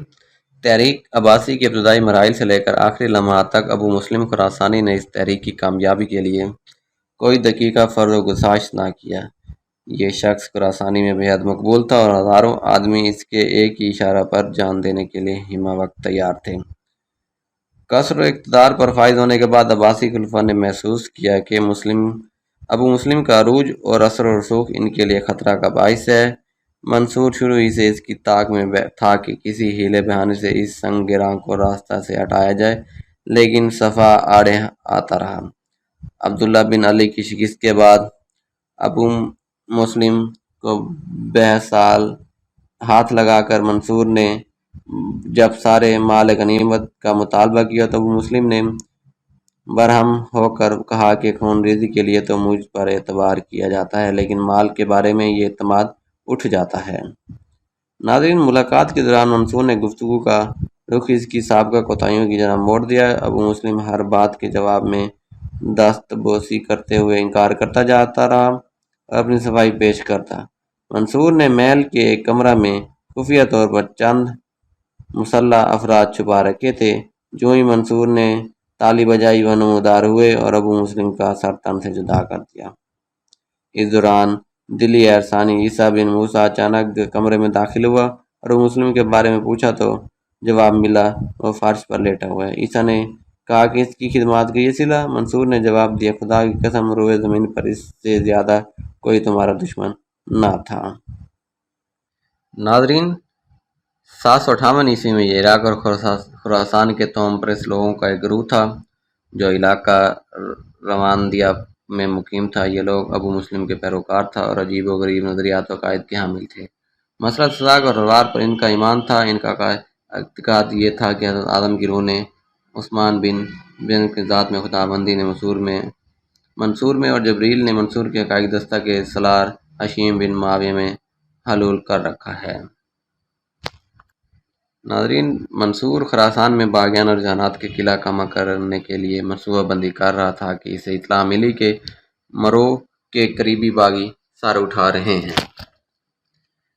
S1: تحریک عباسی کے ابتدائی مراحل سے لے کر آخری لمحات تک ابو مسلم خراسانی نے اس تحریک کی کامیابی کے لیے کوئی دقیقہ فرض و گزاشت نہ کیا۔ یہ شخص خراسانی میں بے حد مقبول تھا اور ہزاروں آدمی اس کے ایک ہی اشارہ پر جان دینے کے لیے ہمہ وقت تیار تھے۔ قصر و اقتدار پر فائز ہونے کے بعد عباسی خلفاء نے محسوس کیا کہ ابو مسلم کا عروج اور اثر و رسوخ ان کے لیے خطرہ کا باعث ہے۔ منصور شروع ہی سے اس کی طاق میں تھا کہ کسی ہیلے بہانے سے اس سنگ گراں کو راستہ سے ہٹایا جائے، لیکن صفا آڑے آتا رہا۔ عبداللہ بن علی کی شکست کے بعد ابو مسلم کو بہسال ہاتھ لگا کر منصور نے جب سارے مال غنیمت کا مطالبہ کیا تو ابو مسلم نے برہم ہو کر کہا کہ خون ریزی کے لیے تو مجھ پر اعتبار کیا جاتا ہے، لیکن مال کے بارے میں یہ اعتماد اٹھ جاتا ہے۔ ناظرین، ملاقات کے دوران منصور نے گفتگو کا رخ اس کی سابقہ کوتاہیوں کی جانب موڑ دیا۔ ابو مسلم ہر بات کے جواب میں دست بوسی کرتے ہوئے انکار کرتا جاتا رہا اور اپنی صفائی پیش کرتا۔ منصور نے محل کے ایک کمرہ میں خفیہ طور پر چند مسلح افراد چھپا رکھے تھے۔ جو ہی منصور نے تالی بجائی وہ نمودار ہوئے اور ابو مسلم کا سر تن سے جدا کر دیا۔ اس دوران دلی احرسانی عیسیٰ بن موسیٰ اچانک کمرے میں داخل ہوا اور ابو مسلم کے بارے میں پوچھا تو جواب ملا وہ فرش پر لیٹا ہوا ہے۔ عیسیٰ نے کہا کہ اس کی خدمات کا یہ صلہ؟ منصور نے جواب دیا، خدا کی قسم، روئے زمین پر اس سے زیادہ کوئی تمہارا دشمن نہ تھا۔ ناظرین، 758 عیسوی میں یہ عراق اور خراسان کے توم پرست لوگوں کا ایک گروہ تھا جو علاقہ رواندیہ میں مقیم تھا۔ یہ لوگ ابو مسلم کے پیروکار تھا اور عجیب و غریب نظریات و عقائد کے حامل تھے۔ مسئلہ سزا اور روار پر ان کا ایمان تھا۔ ان کا اعتقاد یہ تھا کہ حضرت آدم کی روح نے عثمان بن کی ذات میں خداوندی نے منصور میں اور جبریل نے منصور کے عقائد دستہ کے سالار حشیم بن معاویہ میں حلول کر رکھا ہے۔ ناظرین، منصور خراسان میں باغیان اور رجحانات کے قلعہ کما کرنے کے لیے منصوبہ بندی کر رہا تھا کہ اسے اطلاع ملی کہ مرو کے قریبی باغی سر اٹھا رہے ہیں۔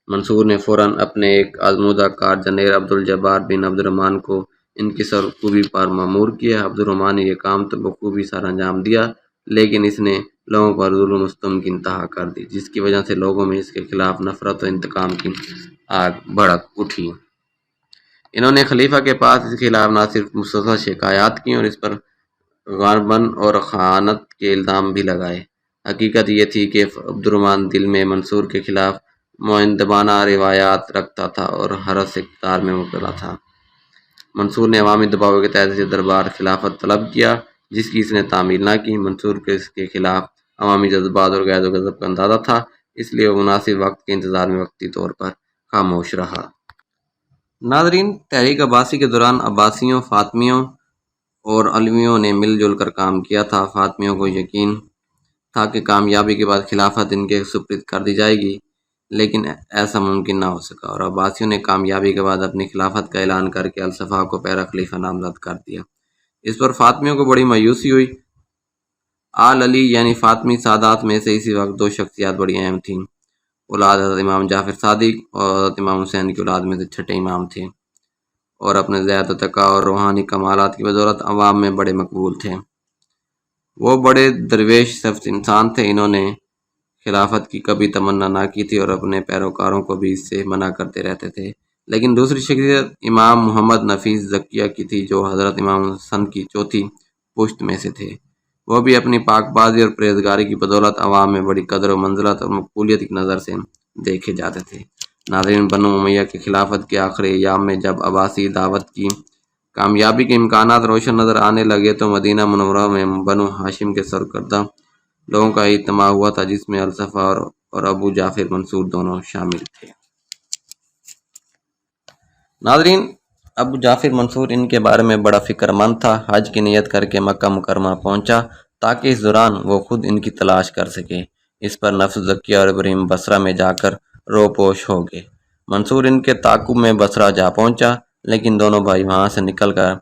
S1: منصور نے فوراً اپنے ایک آزمودہ کار جنرل عبدالجبار بن عبدالرحمن کو ان کی سرخوبی پر مامور کیا۔ عبدالرحمن نے یہ کام تو بخوبی سر انجام دیا، لیکن اس نے لوگوں پر ظلم و ستم کی انتہا کر دی، جس کی وجہ سے لوگوں میں اس کے خلاف نفرت و انتقام کی آگ بھڑک اٹھی۔ انہوں نے خلیفہ کے پاس اس کے خلاف نہ صرف مسلسل شکایات کی اور اس پر غربن اور خیانت کے الزام بھی لگائے۔ حقیقت یہ تھی کہ عبد الرحمن دل میں منصور کے خلاف معندبانہ روایات رکھتا تھا اور حرص اقتدار میں مبتلا تھا۔ منصور نے عوامی دباؤ کے تحت اسے دربار خلافت طلب کیا، جس کی اس نے تعمیل نہ کی۔ منصور کے اس کے خلاف عوامی جذبات اور غیر و غضب کا اندازہ تھا، اس لیے وہ مناسب وقت کے انتظار میں وقتی طور پر خاموش رہا۔ ناظرین، تحریک عباسی کے دوران عباسیوں، فاطمیوں اور علویوں نے مل جل کر کام کیا تھا۔ فاطمیوں کو یقین تھا کہ کامیابی کے بعد خلافت ان کے سپرد کر دی جائے گی، لیکن ایسا ممکن نہ ہو سکا، اور عباسیوں نے کامیابی کے بعد اپنی خلافت کا اعلان کر کے الصفا کو پہلا خلیفہ نامزد کر دیا۔ اس پر فاطمیوں کو بڑی مایوسی ہوئی۔ آل علی یعنی فاطمی سادات میں سے اسی وقت دو شخصیات بڑی اہم تھیں۔ اولاد حضرت امام جعفر صادق اور حضرت امام حسین کی اولاد میں سے چھٹے امام تھے، اور اپنے ذات و تقا اور روحانی کمالات کی بدولت عوام میں بڑے مقبول تھے۔ وہ بڑے درویش سفت انسان تھے۔ انہوں نے خلافت کی کبھی تمنا نہ کی تھی اور اپنے پیروکاروں کو بھی اس سے منع کرتے رہتے تھے۔ لیکن دوسری شخصیت امام محمد نفیس زکیہ کی تھی، جو حضرت امام حسن کی چوتھی پشت میں سے تھے۔ وہ بھی اپنی پاک بازی اور پرہیزگاری کی بدولت عوام میں بڑی قدر و منزلت اور مقبولیت کی نظر سے دیکھے جاتے تھے۔ ناظرین، بنو امیہ کی خلافت کے آخری ایام میں جب عباسی دعوت کی کامیابی کے امکانات روشن نظر آنے لگے تو مدینہ منورہ میں بنو ہاشم کے سرکردہ لوگوں کا اجتماع ہوا تھا، جس میں الصفا اور ابو جعفر منصور دونوں شامل تھے۔ ناظرین، ابو جعفر منصور ان کے بارے میں بڑا فکر مند تھا۔ حج کی نیت کر کے مکہ مکرمہ پہنچا تاکہ اس دوران وہ خود ان کی تلاش کر سکے۔ اس پر نفس زکیہ اور ابراہیم بصرہ میں جا کر روپوش ہو گئے۔ منصور ان کے تعاقب میں بصرہ جا پہنچا، لیکن دونوں بھائی وہاں سے نکل کر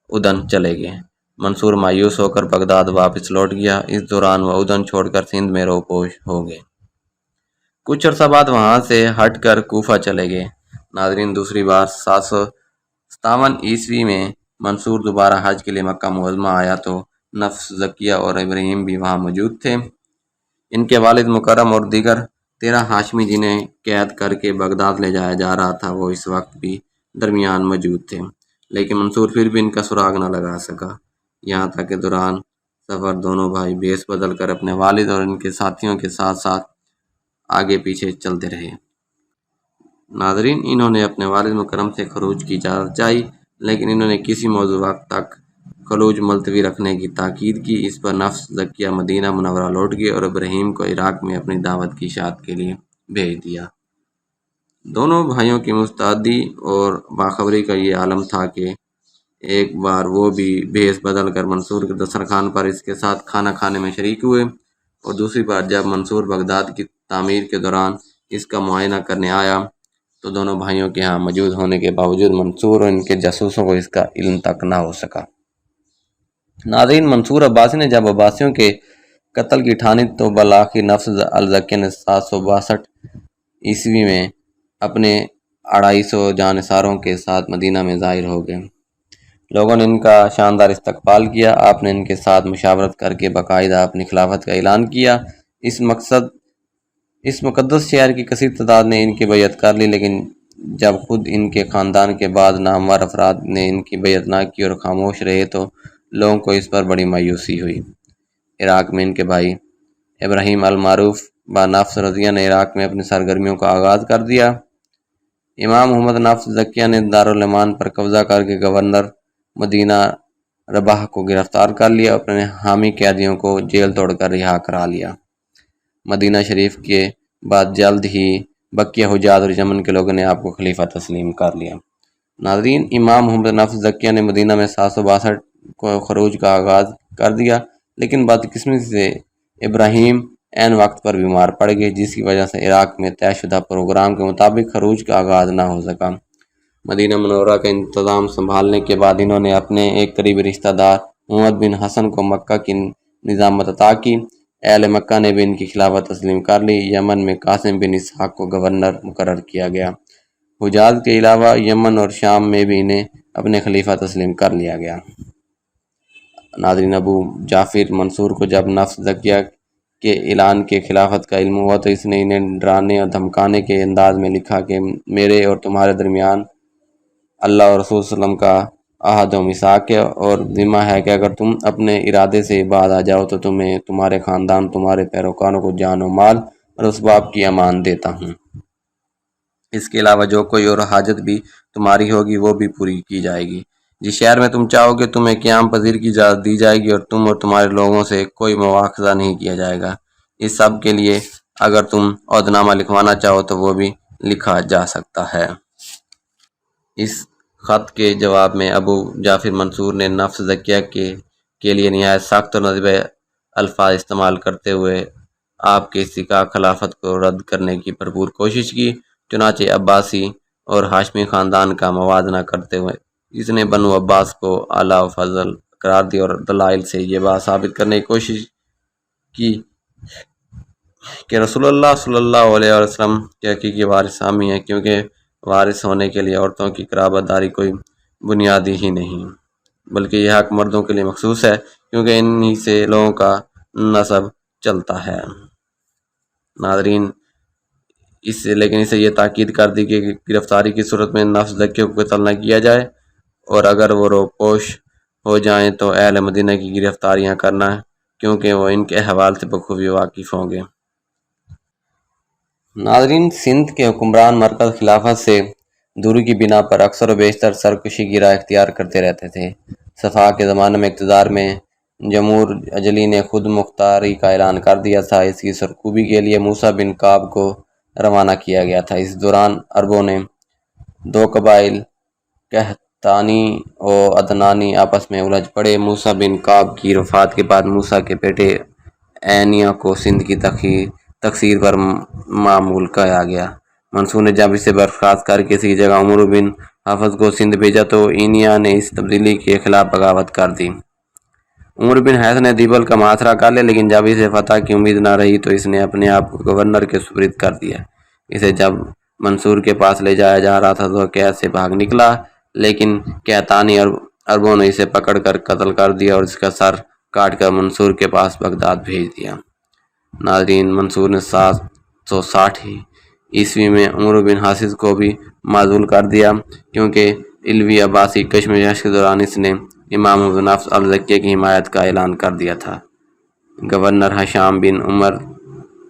S1: ادن چلے گئے۔ منصور مایوس ہو کر بغداد واپس لوٹ گیا۔ اس دوران وہ ادن چھوڑ کر سندھ میں روپوش ہو گئے۔ کچھ عرصہ بعد وہاں سے ہٹ کر کوفہ چلے گئے۔ ناظرین، دوسری بار 757 عیسوی میں منصور دوبارہ حج کے لیے مکہ معظمہ آیا تو نفس زکیہ اور ابراہیم بھی وہاں موجود تھے۔ ان کے والد مکرم اور دیگر 13 ہاشمی جنہیں قید کر کے بغداد لے جایا جا رہا تھا، وہ اس وقت بھی درمیان موجود تھے، لیکن منصور پھر بھی ان کا سراغ نہ لگا سکا، یہاں تک کہ دوران سفر دونوں بھائی بھیس بدل کر اپنے والد اور ان کے ساتھیوں کے ساتھ ساتھ آگے پیچھے چلتے رہے۔ ناظرین، انہوں نے اپنے والد مکرم سے خروج کی اجازت چاہی، لیکن انہوں نے کسی موزوں وقت تک خروج ملتوی رکھنے کی تاکید کی۔ اس پر نفس زکیہ مدینہ منورہ لوٹ گئے اور ابراہیم کو عراق میں اپنی دعوت کی اشاعت کے لیے بھیج دیا۔ دونوں بھائیوں کی مستعدی اور باخبری کا یہ عالم تھا کہ ایک بار وہ بھی بھیس بدل کر منصور کے دسترخوان پر اس کے ساتھ کھانا کھانے میں شریک ہوئے، اور دوسری بار جب منصور بغداد کی تعمیر کے دوران اس کا معائنہ کرنے آیا تو دونوں بھائیوں کے ہاں موجود ہونے کے باوجود منصور اور ان کے جاسوسوں کو اس کا علم تک نہ ہو سکا۔ ناظرین، منصور عباسی نے جب عباسیوں کے قتل کی ٹھانی تو بالآخر نفس الزکیہ نے 762 عیسوی میں اپنے 250 جانثاروں کے ساتھ مدینہ میں ظاہر ہو گئے۔ لوگوں نے ان کا شاندار استقبال کیا۔ آپ نے ان کے ساتھ مشاورت کر کے باقاعدہ اپنی خلافت کا اعلان کیا۔ اس مقدس شہر کی کثیر تعداد نے ان کی بیعت کر لی، لیکن جب خود ان کے خاندان کے بعد نامور افراد نے ان کی بیعت نہ کی اور خاموش رہے تو لوگوں کو اس پر بڑی مایوسی ہوئی۔ عراق میں ان کے بھائی ابراہیم المعروف با نفس رضیہ نے عراق میں اپنی سرگرمیوں کا آغاز کر دیا۔ امام محمد نفس زکیہ نے دارالعمان پر قبضہ کر کے گورنر مدینہ رباح کو گرفتار کر لیا اور اپنے حامی قیدیوں کو جیل توڑ کر رہا کرا لیا۔ مدینہ شریف کے بعد جلد ہی بقیہ حجاز اور یمن کے لوگوں نے آپ کو خلیفہ تسلیم کر لیا۔ ناظرین، امام محمد نفس زکیہ نے مدینہ میں 762 کو خروج کا آغاز کر دیا، لیکن بدقسمتی سے ابراہیم عین وقت پر بیمار پڑ گئے، جس کی وجہ سے عراق میں طے شدہ پروگرام کے مطابق خروج کا آغاز نہ ہو سکا۔ مدینہ منورہ کا انتظام سنبھالنے کے بعد انہوں نے اپنے ایک قریبی رشتہ دار محمد بن حسن کو مکہ کی نظامت عطا کی۔ اہل مکہ نے بھی ان کی خلافت تسلیم کر لی۔ یمن میں قاسم بن اسحاق کو گورنر مقرر کیا گیا۔ حجاز کے علاوہ یمن اور شام میں بھی انہیں اپنے خلیفہ تسلیم کر لیا گیا۔ ناظرین، ابو جعفر منصور کو جب نفس زکیہ کے اعلان کے خلافت کا علم ہوا تو اس نے انہیں ڈرانے اور دھمکانے کے انداز میں لکھا کہ میرے اور تمہارے درمیان اللہ اور رسول صلی اللہ علیہ وسلم کا عہد و میثاق ہے اور ذمہ ہے کہ اگر تم اپنے ارادے سے باز آ جاؤ تو تمہیں تمہارے خاندان تمہارے پیروکاروں کو جان و مال اور اسباب کی امان دیتا ہوں۔ اس کے علاوہ جو کوئی اور حاجت بھی تمہاری ہوگی وہ بھی پوری کی جائے گی۔ جس شہر میں تم چاہو گے تمہیں قیام پذیر کی اجازت دی جائے گی اور تم اور تمہارے لوگوں سے کوئی مواخذہ نہیں کیا جائے گا۔ اس سب کے لیے اگر تم عہدنامہ لکھوانا چاہو تو وہ بھی لکھا جا سکتا ہے۔ اس خط کے جواب میں ابو جعفر منصور نے نفس زکیہ کے لیے نہایت سخت اور نازیبہ الفاظ استعمال کرتے ہوئے آپ کے استحقاق خلافت کو رد کرنے کی بھرپور کوشش کی۔ چنانچہ عباسی اور ہاشمی خاندان کا موازنہ کرتے ہوئے اس نے بنو عباس کو اعلیٰ و فضل قرار دیا اور دلائل سے یہ بات ثابت کرنے کی کوشش کی کہ رسول اللہ صلی اللہ علیہ وسلم کے حقیقی وارث ہم ہی ہیں، کیونکہ وارث ہونے کے لیے عورتوں کی قرابت داری کوئی بنیادی ہی نہیں، بلکہ یہ حق مردوں کے لیے مخصوص ہے، کیونکہ انہی سے لوگوں کا نسب چلتا ہے۔ ناظرین، لیکن اسے یہ تاکید کر دی کہ گرفتاری کی صورت میں نفس زکیہ کو قتل نہ کیا جائے، اور اگر وہ روپوش ہو جائیں تو اہل مدینہ کی گرفتاریاں کرنا ہے، کیونکہ وہ ان کے احوال سے بخوبی واقف ہوں گے۔ ناظرین، سندھ کے حکمران مرکز خلافت سے دوری کی بنا پر اکثر و بیشتر سرکشی کی راہ اختیار کرتے رہتے تھے۔ صفا کے زمانے میں اقتدار میں جمہور اجلی نے خود مختاری کا اعلان کر دیا تھا۔ اس کی سرکوبی کے لیے موسیٰ بن کعب کو روانہ کیا گیا تھا۔ اس دوران عربوں نے دو قبائل قحطانی و عدنانی آپس میں الجھ پڑے۔ موسیٰ بن کعب کی وفات کے بعد موسیٰ کے بیٹے عینیہ کو سندھ کی تقسیم پر معمول کیا گیا۔ منصور نے جب اسے برخاست کر کے اس کی جگہ عمر بن حفص کو سندھ بھیجا تو عینیہ نے اس تبدیلی کے خلاف بغاوت کر دی۔ عمر بن حفص نے دیبل کا محاصرہ کر لیا، لیکن جب اسے فتح کی امید نہ رہی تو اس نے اپنے آپ کو گورنر کے سپرد کر دیا۔ اسے جب منصور کے پاس لے جایا جا رہا تھا تو قید سے بھاگ نکلا، لیکن قحطانی عربوں نے اسے پکڑ کر قتل کر دیا اور اس کا سر کاٹ کر منصور کے پاس بغداد بھیج دیا۔ ناظرین، منصور نے 760 عیسوی میں عمر بن حفص کو بھی معزول کر دیا، کیونکہ علوی عباسی کشمکش کے دوران اس نے امام ابو نفس الزکیہ کی حمایت کا اعلان کر دیا تھا۔ گورنر ہشام بن عمر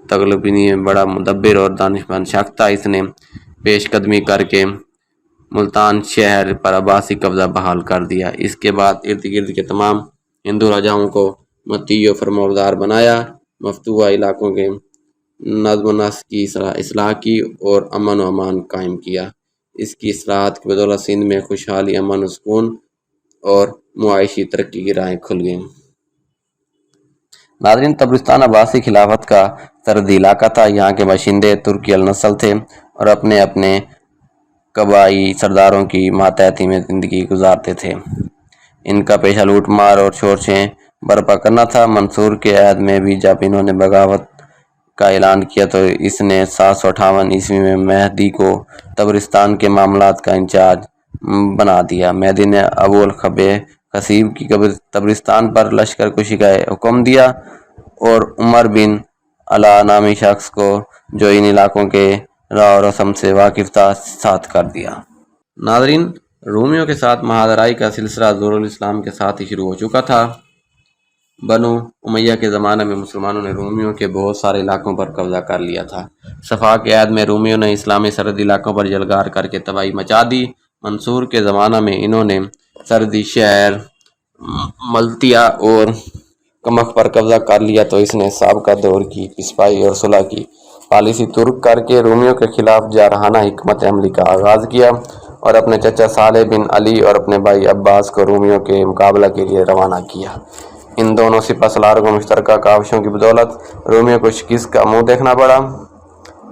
S1: تغلبی بڑا مدبر اور دانشمند شخص تھا۔ اس نے پیش قدمی کر کے ملتان شہر پر عباسی قبضہ بحال کر دیا۔ اس کے بعد ارد گرد کے تمام ہندو راجاؤں کو مطیع و فرمانبردار بنایا، مفتوحہ علاقوں کے نظم و نسق کی اصلاح کی اور امن و امان قائم کیا۔ اس کی اصلاحات کی بدولت سندھ میں خوشحالی، امن و سکون اور معاشی ترقی کی راہیں کھل گئیں۔ ناظرین، طبرستان عباسی خلافت کا سرحدی علاقہ تھا۔ یہاں کے باشندے ترکی النسل تھے اور اپنے اپنے قبائلی سرداروں کی ماتحتی میں زندگی گزارتے تھے۔ ان کا پیشہ لوٹ مار اور شورشیں برپا کرنا تھا۔ منصور کے عہد میں بھی جب انہوں نے بغاوت کا اعلان کیا تو اس نے 758 عیسوی میں مہدی کو طبرستان کے معاملات کا انچارج بنا دیا۔ مہدی نے ابو الخصیب کی طبرستان پر لشکر کشی کا حکم دیا اور عمر بن علا نامی شخص کو جو ان علاقوں کے راہ و رسم سے واقف تھا ساتھ کر دیا۔ ناظرین، رومیوں کے ساتھ مہاجرائی کا سلسلہ ظہور الاسلام کے ساتھ ہی شروع ہو چکا تھا۔ بنو امیہ کے زمانے میں مسلمانوں نے رومیوں کے بہت سارے علاقوں پر قبضہ کر لیا تھا۔ صفا کے عہد میں رومیوں نے اسلامی سرحدی علاقوں پر جلگار کر کے تباہی مچا دی۔ منصور کے زمانہ میں انہوں نے سرحدی شہر ملتیا اور کمک پر قبضہ کر لیا تو اس نے سابقہ دور کی پسپائی اور صلح کی پالیسی ترک کر کے رومیوں کے خلاف جارحانہ حکمت عملی کا آغاز کیا اور اپنے چچا صالح بن علی اور اپنے بھائی عباس کو رومیوں کے مقابلہ کے لیے روانہ کیا۔ ان دونوں سپہ سالاروں کو مشترکہ کاوشوں کی بدولت رومیوں کو شکست کا منہ دیکھنا پڑا۔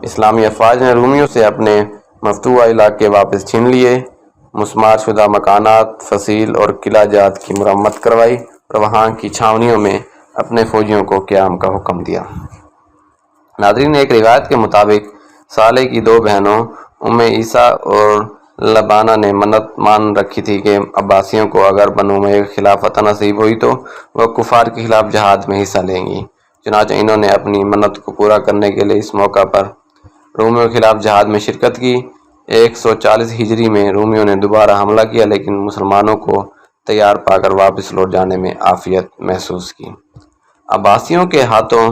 S1: اسلامی افواج نے رومیوں سے اپنے مفتوحہ علاقے واپس چھین لیے، مسمار شدہ مکانات، فصیل اور قلعہ جات کی مرمت کروائی اور وہاں کی چھاونیوں میں اپنے فوجیوں کو قیام کا حکم دیا۔ ناظرین، ایک روایت کے مطابق صالح کی دو بہنوں ام عیسیٰ اور لبانہ نے منت مان رکھی تھی کہ عباسیوں کو اگر بنو امیہ کی خلافت نصیب ہوئی تو وہ کفار کے خلاف جہاد میں حصہ لیں گی۔ چنانچہ انہوں نے اپنی منت کو پورا کرنے کے لیے اس موقع پر رومیوں کے خلاف جہاد میں شرکت کی۔ 140 ہجری میں رومیوں نے دوبارہ حملہ کیا، لیکن مسلمانوں کو تیار پا کر واپس لوٹ جانے میں عافیت محسوس کی۔ عباسیوں کے ہاتھوں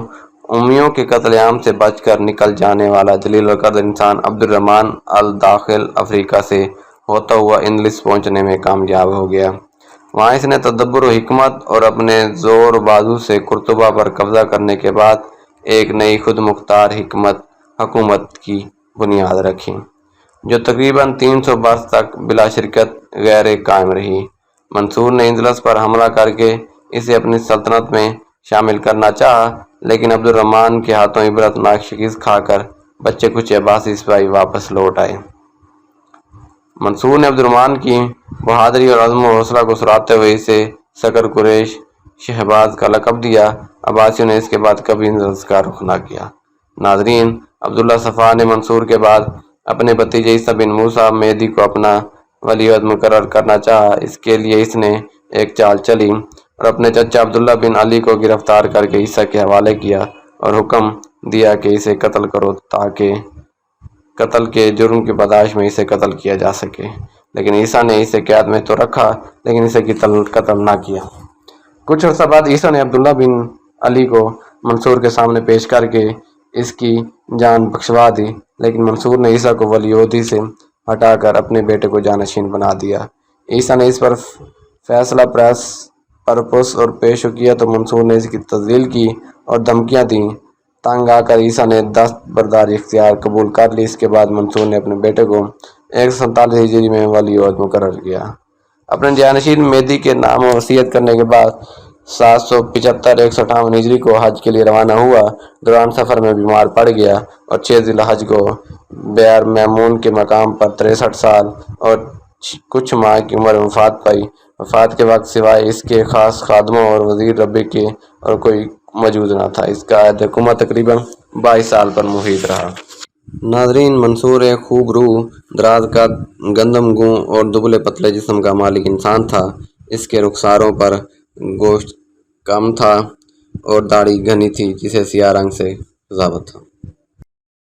S1: امیوں کے قتل عام سے بچ کر نکل جانے والا جلیل القدر انسان عبد الرحمن الداخل افریقہ سے ہوتا ہوا اندلس پہنچنے میں کامیاب ہو گیا۔ وہاں اس نے تدبر و حکمت اور اپنے زور و بازو سے قرطبہ پر قبضہ کرنے کے بعد ایک نئی خود مختار حکومت کی بنیاد رکھی، جو تقریباً 300 برس تک بلا شرکت غیر قائم رہی۔ منصور نے اندلس پر حملہ کر کے اسے اپنی سلطنت میں شامل کرنا چاہا، لیکن عبد الرحمن کے ہاتھوں عبرتناک شکست کھا کر بچے کچھ عباسی سپاہی واپس لوٹ آئے۔ منصور نے عبد الرحمن کی بہادری اور عزم و حوصلہ کو سراہتے ہوئے اسے صقر قریش شہباز کا لقب دیا۔ عباسیوں نے اس کے بعد کبھی اندلس کا رخ نہ کیا۔ ناظرین، عبداللہ صفا نے منصور کے بعد اپنے بھتیجے عیسیٰ بن موسیٰ مہدی کو اپنا ولی عہد مقرر کرنا چاہا۔ اس کے لیے اس نے ایک چال چلی اور اپنے چچا عبداللہ بن علی کو گرفتار کر کے عیسیٰ کے حوالے کیا اور حکم دیا کہ اسے قتل کرو تاکہ قتل کے جرم کی پاداش میں اسے قتل کیا جا سکے، لیکن عیسیٰ نے اسے قید میں تو رکھا لیکن اسے قتل نہ کیا۔ کچھ عرصہ بعد عیسیٰ نے عبداللہ بن علی کو منصور کے سامنے پیش کر کے اس کی جان بخشوا دی، لیکن منصور نے عیسیٰ کو ولی عہدی سے ہٹا کر اپنے بیٹے کو جانشین بنا دیا۔ عیسیٰ نے اس پر فیصلہ پرپس اور پیش کیا تو منصور نے اس کی تذلیل کی اور دھمکیاں دیں۔ تنگ آ کر عیسیٰ نے دست برداری اختیار قبول کر لی۔ اس کے بعد منصور نے اپنے بیٹے کو 147 ہجری میں ولی عہد مقرر کیا۔ اپنے جانشین مہدی کے نام وصیت کرنے کے بعد 775 ہجری کو حج کے لیے روانہ ہوا۔ دوران سفر میں بیمار پڑ گیا اور 6 ذی الحج کو بئر میمون کے مقام پر 63 سال اور کچھ ماہ کی عمر میں وفات پائی۔ وفات کے وقت سوائے اس کے خاص خادموں اور وزیر ربی کے اور کوئی موجود نہ تھا۔ اس کا عہد حکومت تقریباً 22 سال پر محیط رہا۔ ناظرین، منصور ایک خوب روح، دراز قد، گندم گوں اور دبلے پتلے جسم کا مالک انسان تھا۔ اس کے رخساروں پر گوشت کم تھا اور داڑھی گھنی تھی جسے سیاہ رنگ سے قضاوت تھا۔